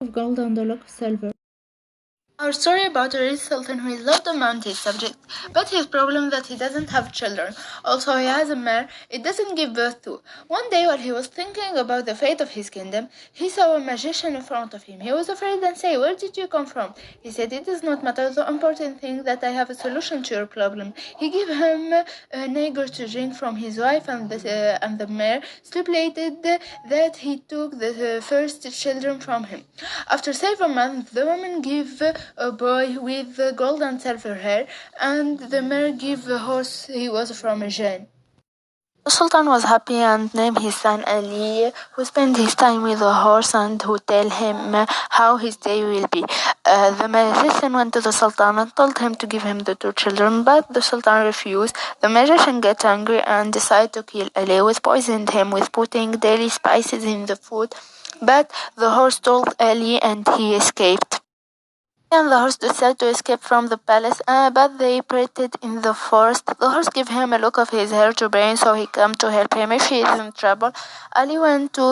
of gold and a lock of silver. Our story about a rich sultan who is loved among his subjects, but his problem is that he doesn't have children. Also, he has a mare it doesn't give birth to. One day, while he was thinking about the fate of his kingdom, he saw a magician in front of him. He was afraid and said, "Where did you come from?" He said, "It does not matter. The important thing that I have a solution to your problem." He gave him a nigger to drink from his wife, and the mare stipulated that he took the first children from him. After several months, the woman gave a boy with gold and silver hair, and the mare gave a horse he was from a jinn. The Sultan was happy and named his son Ali, who spent his time with the horse and who tell him how his day will be. The magician went to the Sultan and told him to give him the two children, but the Sultan refused. The magician got angry and decided to kill Ali, which poisoned him with putting daily spices in the food. But the horse told Ali and he escaped. And the horse decided to escape from the palace, but they parted in the forest. The horse gave him a look of his hair to brain, so he came to help him if he is in trouble. Ali went to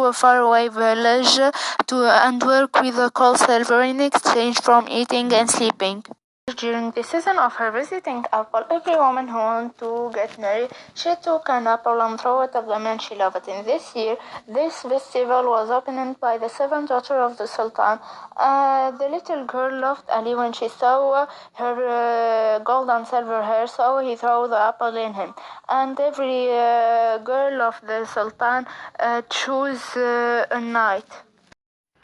a faraway village and worked with the cold silver in exchange from eating and sleeping. During the season of her visiting apple, every woman who wanted to get married, she took an apple and threw it at the man she loved. In this year, this festival was opened by the seventh daughter of the Sultan. The little girl loved Ali when she saw her gold and silver hair, so he threw the apple in him. And every girl of the Sultan chose a knight.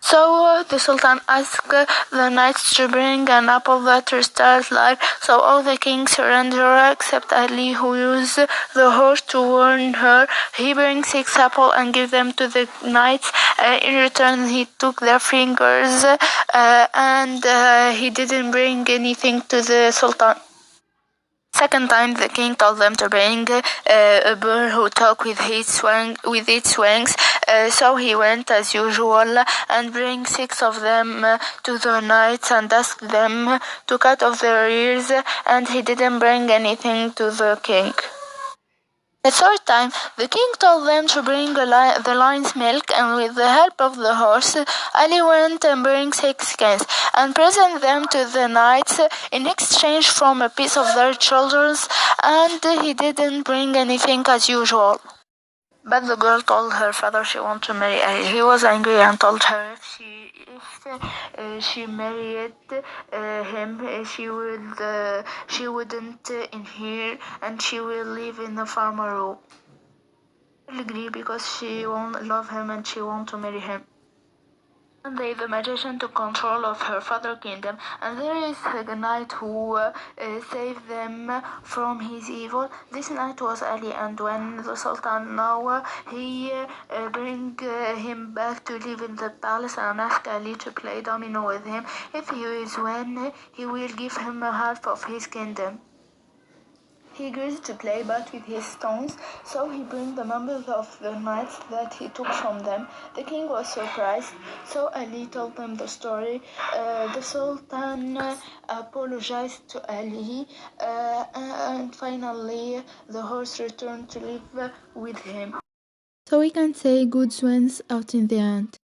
So the Sultan asked the knights to bring an apple that restored life. So all the kings surrendered except Ali, who used the horse to warn her. He brings 6 apples and gave them to the knights. In return, he took their fingers and he didn't bring anything to the Sultan. Second time, the king told them to bring a bird who talked with its wings. So he went as usual and bring 6 of them to the knights and asked them to cut off their ears, and he didn't bring anything to the king. The third time, the king told them to bring the lion's milk, and with the help of the horse, Ali went and bring 6 skins, and present them to the knights in exchange from a piece of their shoulders, and he didn't bring anything as usual. But the girl told her father she wanted to marry Ali. He was angry and told her if she married him, she wouldn't inherit, and she will live in a farmer role. She agreed because she won't love him and she wants to marry him. One day the magician took control of her father's kingdom, and there is a knight who saved them from his evil. This knight was Ali, and when the Sultan now he bring him back to live in the palace and ask Ali to play domino with him. If he is win, he will give him a half of his kingdom. He agrees to play but with his stones, so he brings the members of the knights that he took from them. The king was surprised, so Ali told them the story. The Sultan apologized to Ali, and finally the horse returned to live with him. So we can say good wins out in the end.